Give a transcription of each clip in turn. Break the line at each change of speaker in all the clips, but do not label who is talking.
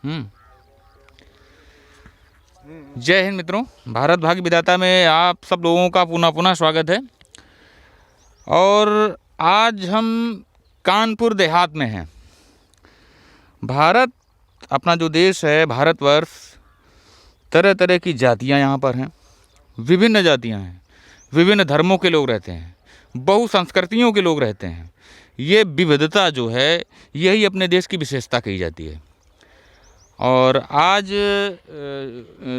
जय हिंद मित्रों, भारत भाग्य विधाता में आप सब लोगों का पुनः स्वागत है। और आज हम कानपुर देहात में हैं। भारत अपना जो देश है, भारतवर्ष, तरह तरह की जातियां यहाँ पर हैं, विभिन्न जातियां हैं, विभिन्न धर्मों के लोग रहते हैं, बहु संस्कृतियों के लोग रहते हैं। ये विविधता जो है, यही अपने देश की विशेषता कही जाती है। और आज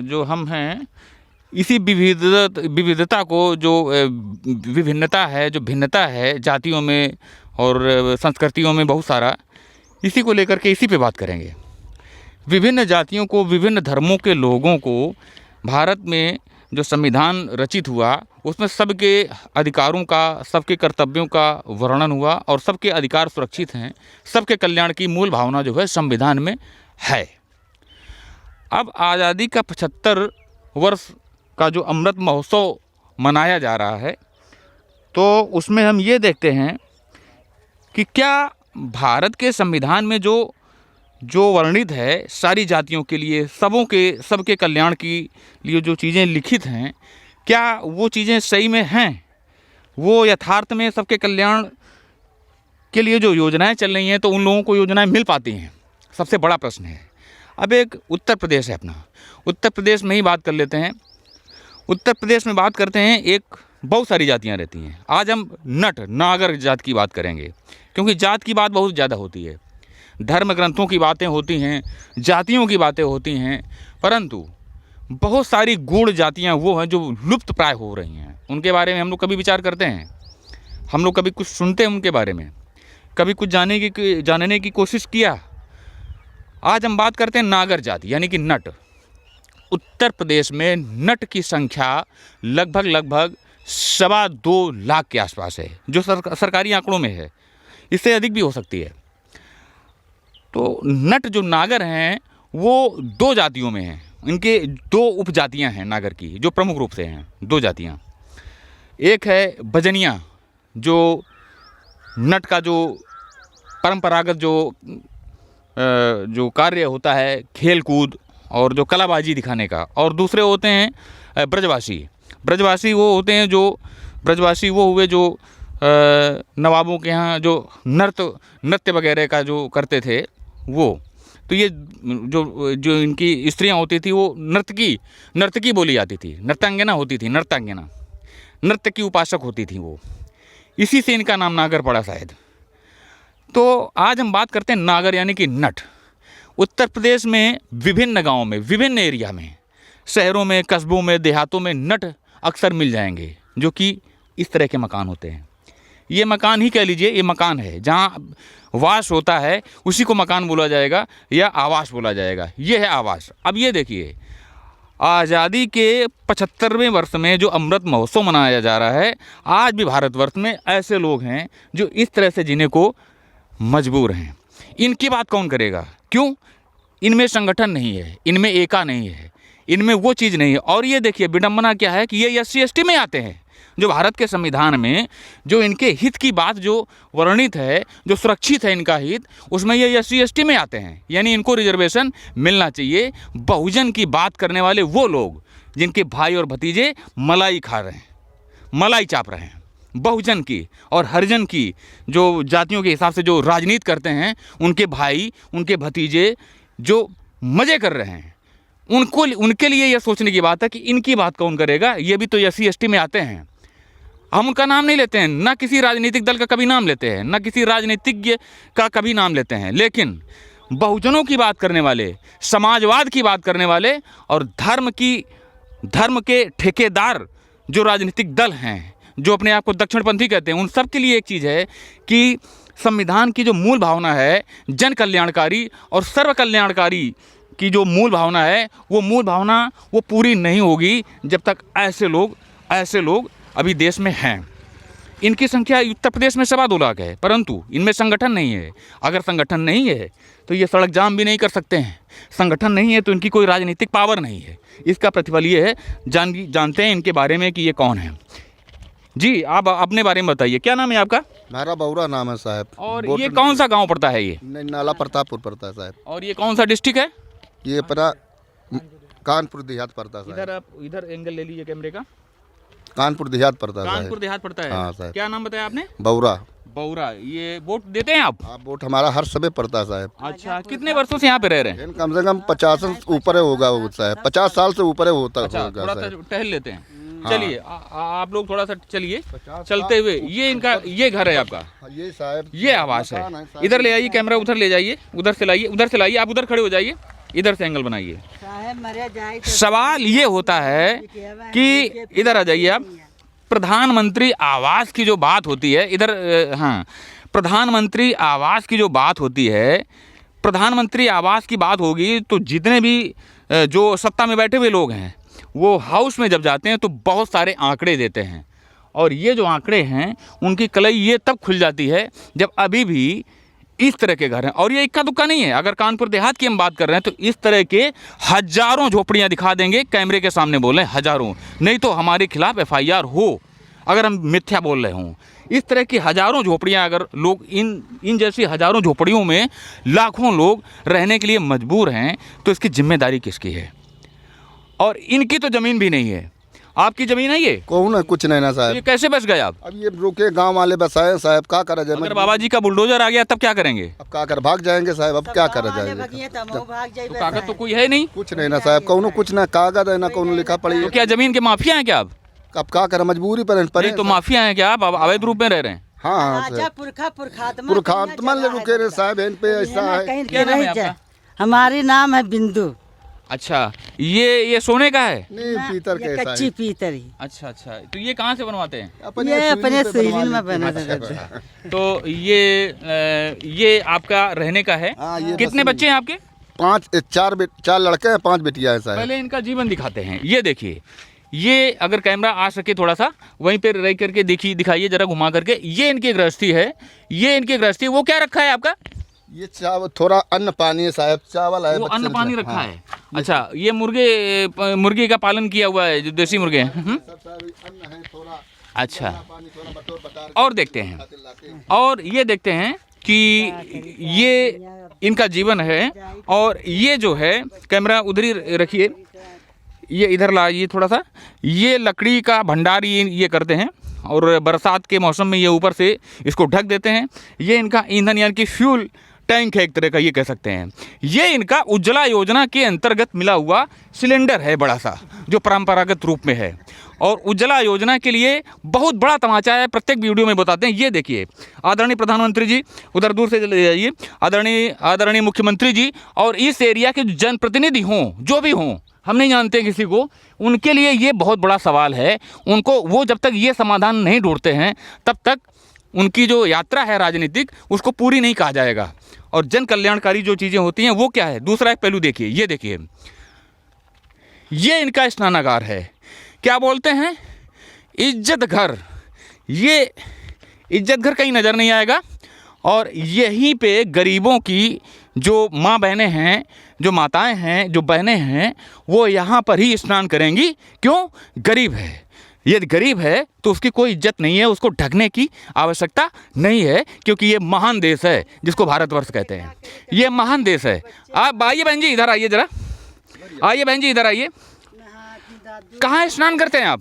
जो हम हैं, इसी विविधता को, जो विभिन्नता है, जो भिन्नता है जातियों में और संस्कृतियों में बहुत सारा, इसी को लेकर के इसी पे बात करेंगे। विभिन्न जातियों को, विभिन्न धर्मों के लोगों को भारत में जो संविधान रचित हुआ, उसमें सबके अधिकारों का, सबके कर्तव्यों का वर्णन हुआ और सबके अधिकार सुरक्षित हैं। सबके कल्याण की मूल भावना जो है संविधान में है। अब आज़ादी का 75 वर्ष का जो अमृत महोत्सव मनाया जा रहा है, तो उसमें हम ये देखते हैं कि क्या भारत के संविधान में जो वर्णित है सारी जातियों के लिए, सबके कल्याण के लिए जो चीज़ें लिखित हैं, क्या वो चीज़ें सही में हैं? वो यथार्थ में सबके कल्याण के लिए जो योजनाएं चल रही हैं, तो उन लोगों को योजनाएं मिल पाती हैं? सबसे बड़ा प्रश्न है। अब एक उत्तर प्रदेश है अपना, उत्तर प्रदेश में ही बात कर लेते हैं। उत्तर प्रदेश में बात करते हैं, एक बहुत सारी जातियां रहती हैं। आज हम नागर जात की बात करेंगे, क्योंकि जात की बात बहुत ज़्यादा होती है, धर्म ग्रंथों की बातें होती हैं, जातियों की बातें होती हैं, परंतु बहुत सारी गूढ़ जातियां वो हैं जो लुप्त प्राय हो रही हैं। उनके बारे में हम लोग कभी विचार करते हैं? हम लोग कभी कुछ सुनते हैं उनके बारे में? कभी कुछ जानने की कोशिश किया? आज हम बात करते हैं नागर जाति, यानी कि नट। उत्तर प्रदेश में नट की संख्या लगभग 2.25 लाख के आसपास है, जो सरकारी आंकड़ों में है। इससे अधिक भी हो सकती है। तो नट जो नागर हैं, वो 2 जातियों में हैं। इनके 2 उपजातियां हैं नागर की, जो प्रमुख रूप से हैं 2 जातियां। एक है भजनिया, जो नट का जो परंपरागत जो कार्य होता है, खेल कूद और जो कलाबाजी दिखाने का। और दूसरे होते हैं ब्रजवासी वो होते हैं, जो ब्रजवासी वो हुए जो नवाबों के यहाँ जो नृत्य वगैरह का जो करते थे वो। तो ये जो इनकी स्त्रियाँ होती थी, वो नर्तकी बोली जाती थी, नृत्यांगना होती थी, नृत्य की उपासक होती थी वो। इसी से इनका नाम नागर पड़ा शायद। तो आज हम बात करते हैं नागर, यानी कि नट। उत्तर प्रदेश में विभिन्न गांवों में, विभिन्न एरिया में, शहरों में, कस्बों में, देहातों में नट अक्सर मिल जाएंगे, जो कि इस तरह के मकान होते हैं। ये मकान ही कह लीजिए, ये मकान है जहाँ वास होता है, उसी को मकान बोला जाएगा या आवास बोला जाएगा। ये है आवास। अब ये देखिए, आज़ादी के 75वें वर्ष में जो अमृत महोत्सव मनाया जा रहा है, आज भी भारतवर्ष में ऐसे लोग हैं जो इस तरह से जीने को मजबूर हैं। इनकी बात कौन करेगा? क्यों? इनमें संगठन नहीं है, इनमें एका नहीं है, इनमें वो चीज़ नहीं है। और ये देखिए विडंबना क्या है कि ये SC ST में आते हैं। जो भारत के संविधान में जो इनके हित की बात जो वर्णित है, जो सुरक्षित है इनका हित, उसमें ये SC ST में आते हैं। यानी इनको रिजर्वेशन मिलना चाहिए। बहुजन की बात करने वाले वो लोग जिनके भाई और भतीजे मलाई खा रहे हैं, मलाई चाप रहे हैं, बहुजन की और हरिजन की जो जातियों के हिसाब से जो राजनीति करते हैं, उनके भाई, उनके भतीजे जो मज़े कर रहे हैं, उनके लिए यह सोचने की बात है कि इनकी बात कौन करेगा। ये भी तो SC ST में आते हैं। हम उनका नाम नहीं लेते हैं, ना किसी राजनीतिक दल का कभी नाम लेते हैं, ना किसी राजनीतिज्ञ का कभी नाम लेते हैं, लेकिन बहुजनों की बात करने वाले, समाजवाद की बात करने वाले और धर्म के ठेकेदार जो राजनीतिक दल हैं, जो अपने आप को दक्षिणपंथी कहते हैं, उन सब के लिए एक चीज़ है कि संविधान की जो मूल भावना है, जन कल्याणकारी और सर्व कल्याणकारी की जो मूल भावना है, वो मूल भावना वो पूरी नहीं होगी जब तक ऐसे लोग अभी देश में हैं। इनकी संख्या उत्तर प्रदेश में 2.25 लाख है, परंतु इनमें संगठन नहीं है। अगर संगठन नहीं है तो ये सड़क जाम भी नहीं कर सकते हैं। संगठन नहीं है तो इनकी कोई राजनीतिक पावर नहीं है। इसका प्रतिफल ये है। जानते हैं इनके बारे में कि ये कौन है। जी, आप अपने बारे में बताइए, क्या नाम है आपका?
मेरा बौरा नाम है साहब।
और ये कौन सा गांव पड़ता है? ये
नाला प्रतापपुर पड़ता है साहब।
और ये कौन सा डिस्ट्रिक्ट है?
ये अपना कानपुर देहात पड़ता है।
इधर आप इधर एंगल ले लीजिए कैमरे का।
कानपुर देहात पड़ता है।
कानपुर देहात पड़ता है।
हाँ साहब।
क्या नाम बताया आपने?
बौरा।
बौरा। ये वोट देते हैं आप?
हाँ, वोट हमारा हर समय पड़ता है साहब।
अच्छा, कितने वर्षों से यहाँ पे रह रहे हैं?
कम से कम 50 ऊपर होगा वो साहब, 50 साल से ऊपर होता
अच्छा,
होगा
थोड़ा सा
साहब।
टहल लेते हैं।
हाँ।
चलिए आप लोग थोड़ा सा चलिए चलते हुए। ये इनका ये घर है आपका?
ये साहब
ये आवास है। इधर ले आइए कैमरा, उधर ले जाइए, उधर से लाइए, उधर से लाइए। आप उधर खड़े हो जाइए, इधर से एंगल बनाइए। सवाल ये होता है कि इधर आ जाइए आप। प्रधानमंत्री आवास की जो बात होती है इधर, हाँ, प्रधानमंत्री आवास की जो बात होती है, प्रधानमंत्री आवास की बात होगी तो जितने भी जो सत्ता में बैठे हुए लोग हैं वो हाउस में जब जाते हैं तो बहुत सारे आंकड़े देते हैं। और ये जो आंकड़े हैं उनकी कलई ये तब खुल जाती है जब अभी भी इस तरह के घर हैं। और ये इक्का दुक्का नहीं है। अगर कानपुर देहात की हम बात कर रहे हैं तो इस तरह के हजारों झोपड़ियां दिखा देंगे, कैमरे के सामने बोल रहे हैं हजारों, नहीं तो हमारे खिलाफ FIR हो अगर हम मिथ्या बोल रहे हों। इस तरह की हजारों झोपड़ियां, अगर लोग इन जैसी हजारों झोपड़ियों में लाखों लोग रहने के लिए मजबूर हैं तो इसकी जिम्मेदारी किसकी है? और इनकी तो ज़मीन भी नहीं है। आपकी ज़मीन है ये?
कौन है? कुछ नहीं ना साहब।
ये कैसे बस गए आप?
अब ये रुके, गांव वाले बसाए साहब, क्या करा जाए?
अगर बाबा जी का बुलडोजर आ गया तब क्या करेंगे?
अब क्या कर, भाग जाएंगे साहब, अब क्या करा जाएगा?
तो कागज तो कोई है नहीं।
कुछ नहीं ना साहब, कौन कुछ ना कागज है ना कौन लिखा पड़ी।
तो क्या जमीन के माफिया हैं क्या आप?
अब क्या करें, मजबूरी पर
नहीं तो माफिया हैं क्या आप? अवैध रूप में रह रहे हैं?
हाँ पुरखात्मा रुके रहे साहब, इन पे ऐसा है।
क्या नाम है आपका?
हमारी नाम है बिंदु।
अच्छा, ये सोने का है?
नहीं, पीतर के
कच्ची पीतर ही।
अच्छा, तो ये कहाँ से बनवाते हैं?
ये अपने सीलिन में बना था।
तो ये आपका रहने का है? कितने बच्चे हैं आपके?
4 लड़के हैं, 5 बेटियां हैं साहब।
पहले इनका जीवन दिखाते हैं। ये देखिए, ये अगर कैमरा आ सके थोड़ा सा वहीं पे रह करके दिखाइए जरा घुमा करके। ये इनकी गृहस्थी है, ये इनकी गृहस्थी। वो क्या रखा है आपका?
ये चावल, थोड़ा अन्न पानी है साहब, चावल है।
वो अन्न पानी रखा है। अच्छा, ये मुर्गे का पालन किया हुआ है, जो देसी मुर्गे हैं। अच्छा, और देखते हैं, और ये देखते हैं कि ये इनका जीवन है। और ये जो है, कैमरा उधर ही रखिए, ये इधर लाइए थोड़ा सा। ये लकड़ी का भंडार ये करते हैं और बरसात के मौसम में ये ऊपर से इसको ढक देते हैं। ये इनका ईंधन यानी कि फ्यूल टैंक है एक तरह का, ये कह सकते हैं। ये इनका उज्ज्वला योजना के अंतर्गत मिला हुआ सिलेंडर है बड़ा सा, जो परंपरागत रूप में है। और उज्ज्वला योजना के लिए बहुत बड़ा तमाचा है, प्रत्येक वीडियो में बताते हैं। ये देखिए, आदरणीय प्रधानमंत्री जी, उधर दूर से चले जाइए, आदरणीय मुख्यमंत्री जी, और इस एरिया के जनप्रतिनिधि हों, जो भी हों, हम नहीं जानते किसी को, उनके लिए ये बहुत बड़ा सवाल है। उनको, वो जब तक ये समाधान नहीं ढूंढते हैं तब तक उनकी जो यात्रा है राजनीतिक, उसको पूरी नहीं कहा जाएगा। और जन कल्याणकारी जो चीज़ें होती हैं वो क्या है? दूसरा एक पहलू देखिए, ये देखिए, ये इनका स्नानागार है। क्या बोलते हैं? इज्जत घर। ये इज्जत घर कहीं नज़र नहीं आएगा। और यहीं पे गरीबों की जो माँ बहनें हैं, जो माताएं हैं, जो बहनें हैं, वो यहाँ पर ही स्नान करेंगी। क्यों? गरीब है। यदि गरीब है तो उसकी कोई इज्जत नहीं है, उसको ढकने की आवश्यकता नहीं है, क्योंकि ये महान देश है जिसको भारतवर्ष कहते हैं। ये महान देश है। आप आइए बहन जी, इधर आइए जरा, आइए बहन जी, इधर आइए। कहाँ स्नान करते हैं आप?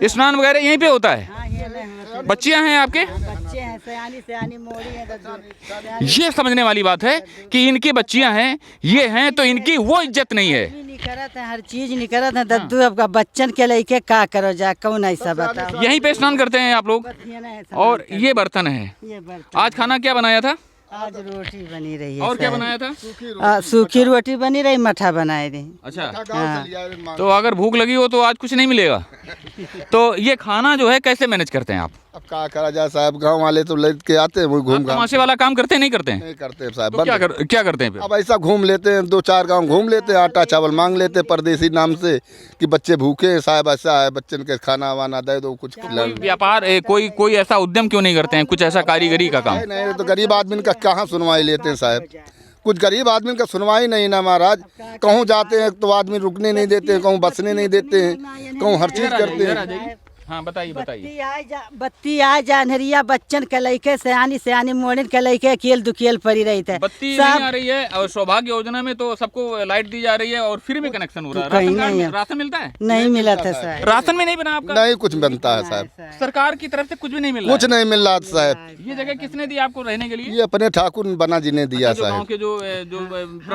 स्नान वगैरह यहीं पे होता है? बच्चियां हैं आपके?
बच्चे हैं, सयानी मोड़ी है।
ये समझने वाली बात है कि इनकी बच्चियां हैं, ये हैं, तो इनकी वो इज्जत नहीं है।
करत है, हर चीज नहीं करत है। दद्दू आपका बच्चन के लेके का करो जा, कौन ऐसा बताओ।
यहीं पे स्नान करते हैं आप लोग? और ये बर्तन है। आज खाना क्या बनाया था?
आज रोटी बनी रही है।
और क्या बनाया था?
सूखी रोटी बनी रही, मठा बनाए रही।
अच्छा, तो अगर भूख लगी हो तो आज कुछ नहीं मिलेगा। तो ये खाना जो है कैसे मैनेज करते हैं आप?
अब क्या करा जाए साहब, गांव वाले तो लेट के आते हैं, वो घूम
तमाशे वाला काम करते हैं? नहीं करते हैं?
नहीं करते साहब।
तो क्या करते हैं फिर?
अब ऐसा घूम लेते हैं, 2-4 गांव घूम लेते हैं, आटा चावल मांग लेते हैं परदेसी नाम से कि बच्चे भूखे हैं साहब, ऐसा है, बच्चन के खाना वाना दे दो कुछ।
व्यापार कोई ऐसा उद्यम क्यों नहीं करते हैं, कुछ ऐसा कारीगरी का काम?
नहीं, तो गरीब आदमी का कहाँ सुनवाई लेते हैं साहब। कुछ गरीब आदमी का सुनवाई नहीं ना महाराज। कहूँ जाते हैं तो आदमी रुकने नहीं देते हैं, कहूँ बसने नहीं देते हैं, कहूँ हर चीज़ करते हैं।
हाँ बताइए
बत्ती आ जा अनहरिया बच्चन के लइके सयानी सयानी मोड़न के लइके अकेल दुकेल पड़ी रही थे।
बत्ती नहीं आ रही है और सौभाग्य योजना में तो सबको लाइट दी जा रही है और फ्री में कनेक्शन हो रहा है। राशन कार्ड में राशन मिलता है?
नहीं मिला था साहब।
राशन में नहीं बना आपका?
नहीं कुछ बनता है साहब,
सरकार की तरफ से कुछ भी नहीं मिल रहा
कुछ नहीं मिल रहा साहब।
ये जगह किसने दी आपको रहने के लिए?
ये अपने ठाकुर बना जी ने दिया
जो गांव
साहब।
के जो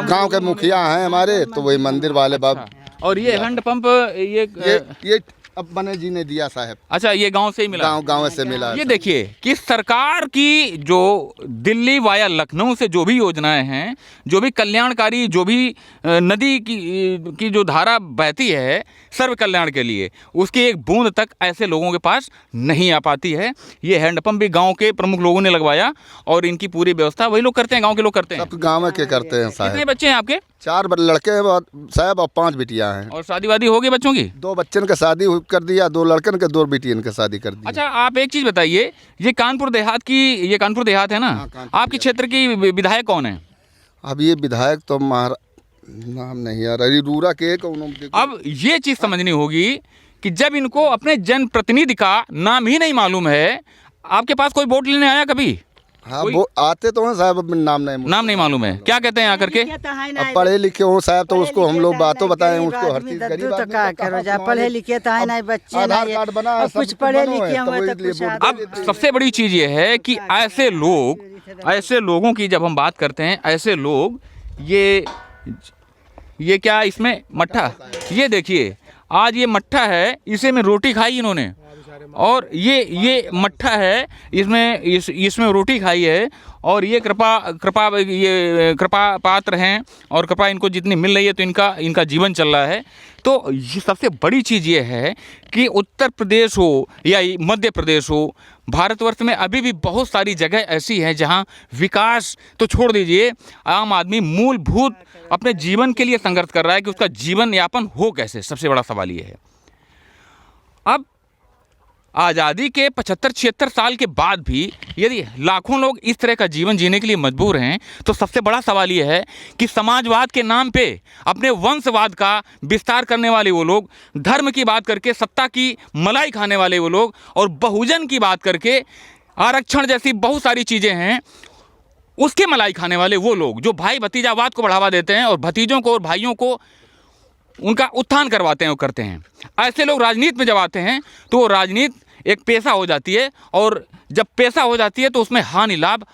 गांव के मुखिया हैं हमारे, तो वही मंदिर वाले बाबा।
और ये हैंड पंप
ये अब बने जी ने दिया साहब।
अच्छा, ये गांव से ही मिला?
गांव से मिला।
ये देखिए कि सरकार की जो दिल्ली वाया लखनऊ से जो भी योजनाएं हैं, जो भी कल्याणकारी, जो भी नदी की जो धारा बहती है सर्व कल्याण के लिए, उसकी एक बूंद तक ऐसे लोगों के पास नहीं आ पाती है। ये हैंडपंप भी गांव के प्रमुख लोगों ने लगवाया और इनकी पूरी व्यवस्था वही लोग करते हैं, गांव के लोग करते हैं।
सब गांव के करते हैं साहब।
कितने बच्चे हैं आपके?
4 लड़के हैं साहब और 5 बिटियां हैं।
और शादी वादी हो गई बच्चों की?
2 बच्चन का शादी कर दिया, 2 लड़कन के 2 बेटियन का शादी कर दिया।
अच्छा, आप एक चीज बताइए, ये कानपुर देहात है ना? आपके क्षेत्र की विधायक कौन है?
अब ये विधायक तो नाम नहीं आ रहा, रूरा के
अब ये चीज समझनी होगी कि जब इनको अपने जनप्रतिनिधि का नाम ही नहीं मालूम है, आपके पास कोई वोट लेने आया कभी?
हाँ वो आते तो हैं साहब, अब नाम नहीं
मालूम है। क्या कहते हैं आकर के?
अब पढ़े लिखे हो साहब तो उसको हम लोग बातों बताएं, उसको हर चीज गरीब
तो क्या करो जा, पढ़े लिखे तो है नहीं बच्चे,
आधार कार्ड बना,
कुछ पढ़े लिखे हुए तो कुछ।
अब सबसे बड़ी चीज ये है कि ऐसे लोगों की जब हम बात करते हैं, ऐसे लोग ये क्या इसमें मट्ठा, ये देखिए आज ये मट्ठा है, इसे में रोटी खाई इन्होंने, और ये मट्ठा है, इसमें रोटी खाई है, और ये कृपा पात्र हैं और कृपा इनको जितनी मिल रही है तो इनका जीवन चल रहा है। तो ये सबसे बड़ी चीज़ ये है कि उत्तर प्रदेश हो या मध्य प्रदेश हो, भारतवर्ष में अभी भी बहुत सारी जगह ऐसी हैं जहां विकास तो छोड़ दीजिए, आम आदमी मूलभूत अपने जीवन के लिए संघर्ष कर रहा है कि उसका जीवन यापन हो कैसे। सबसे बड़ा सवाल ये है। अब आज़ादी के 75-76 साल के बाद भी यदि लाखों लोग इस तरह का जीवन जीने के लिए मजबूर हैं, तो सबसे बड़ा सवाल ये है कि समाजवाद के नाम पे अपने वंशवाद का विस्तार करने वाले वो लोग, धर्म की बात करके सत्ता की मलाई खाने वाले वो लोग, और बहुजन की बात करके आरक्षण जैसी बहुत सारी चीज़ें हैं उसके मलाई खाने वाले वो लोग जो भाई भतीजावाद को बढ़ावा देते हैं और भतीजों को और भाइयों को उनका उत्थान करवाते हैं और करते हैं। ऐसे लोग राजनीति में जब आते हैं तो वो राजनीति एक पेशा हो जाती है, और जब पेशा हो जाती है तो उसमें हानि लाभ,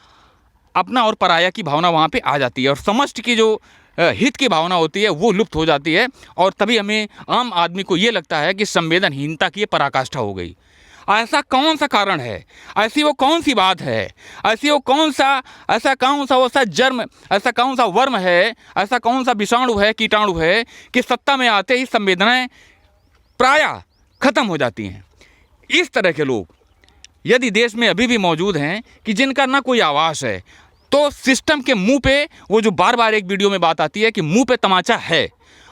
अपना और पराया की भावना वहाँ पे आ जाती है, और समष्टि की जो हित की भावना होती है वो लुप्त हो जाती है। और तभी हमें आम आदमी को ये लगता है कि संवेदनहीनता की ये पराकाष्ठा हो गई। ऐसा कौन सा कारण है, ऐसी वो कौन सी बात है, ऐसा कौन सा जर्म, ऐसा कौन सा वर्म है, ऐसा कौन सा विषाणु है, कीटाणु है कि सत्ता में आते ही संवेदनाएं प्रायः खत्म हो जाती हैं। इस तरह के लोग यदि देश में अभी भी मौजूद हैं कि जिनका ना कोई आवाज़ है, तो सिस्टम के मुंह पे वो जो बार बार एक वीडियो में बात आती है कि मुंह पे तमाचा है,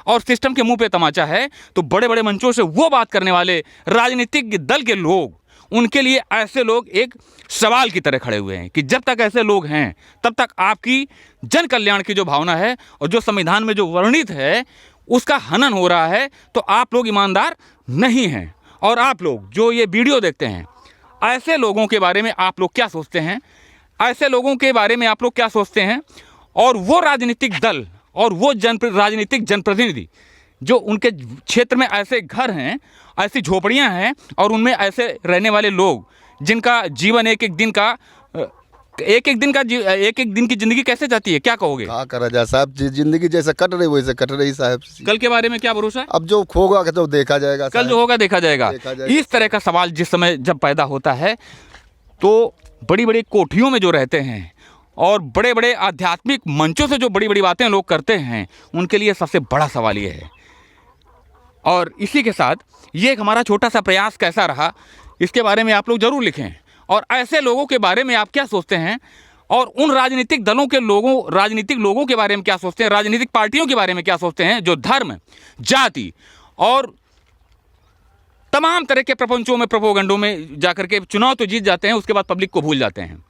और सिस्टम के मुंह पे तमाचा है, तो बड़े बड़े मंचों से वो बात करने वाले राजनीतिक दल के लोग, उनके लिए ऐसे लोग एक सवाल की तरह खड़े हुए हैं कि जब तक ऐसे लोग हैं तब तक आपकी जन कल्याण की जो भावना है और जो संविधान में जो वर्णित है उसका हनन हो रहा है, तो आप लोग ईमानदार नहीं हैं। और आप लोग जो ये वीडियो देखते हैं, ऐसे लोगों के बारे में आप लोग क्या सोचते हैं, ऐसे लोगों के बारे में आप लोग क्या सोचते हैं, और वो राजनीतिक दल और वो राजनीतिक जनप्रतिनिधि जो उनके क्षेत्र में ऐसे घर हैं, ऐसी झोपड़ियां हैं, और उनमें ऐसे रहने वाले लोग जिनका जीवन एक एक दिन की जिंदगी कैसे जाती है, क्या कहोगे?
क्या करा जाए साहब, जिंदगी जैसे कट रही वैसे कट रही साहब।
कल के बारे में क्या भरोसा है?
अब जो होगा तो देखा जाएगा,
कल जो होगा देखा जाएगा। इस तरह का सवाल जिस समय जब पैदा होता है तो बड़ी बड़ी कोठियों में जो रहते हैं और बड़े बड़े आध्यात्मिक मंचों से जो बड़ी बड़ी बातें लोग करते हैं, उनके लिए सबसे बड़ा सवाल ये है। और इसी के साथ ये एक हमारा छोटा सा प्रयास कैसा रहा, इसके बारे में आप लोग ज़रूर लिखें, और ऐसे लोगों के बारे में आप क्या सोचते हैं, और उन राजनीतिक दलों के राजनीतिक लोगों के बारे में क्या सोचते हैं, राजनीतिक पार्टियों के बारे में क्या सोचते हैं, जो धर्म, जाति और तमाम तरह के प्रपंचों में, प्रोपोगंडों में जाकर के चुनाव तो जीत जाते हैं, उसके बाद पब्लिक को भूल जाते हैं।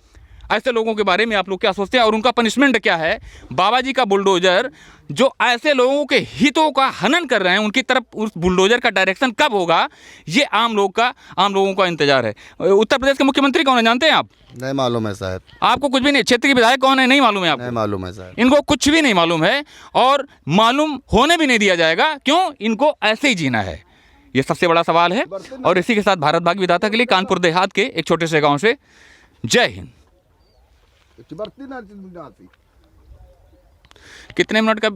ऐसे लोगों के बारे में आप लोग क्या सोचते हैं और उनका पनिशमेंट क्या है? बाबा जी का बुलडोजर जो ऐसे लोगों के हितों का हनन कर रहे हैं, उनकी तरफ उस बुलडोजर का डायरेक्शन कब होगा, ये आम लोगों का इंतजार है। उत्तर प्रदेश के मुख्यमंत्री कौन है जानते हैं आप?
नहीं मालूम है साहब,
आपको कुछ भी नहीं? क्षेत्र के विधायक कौन है नहीं मालूम है आपको?
नहीं मालूम है साहब।
इनको कुछ भी नहीं मालूम है और मालूम होने भी नहीं दिया जाएगा। क्यों? इनको ऐसे ही जीना है, ये सबसे बड़ा सवाल है। और इसी के साथ भारत भाग्य विधाता के लिए कानपुर देहात के एक छोटे से गांव से जय हिंद। कितने मिनट का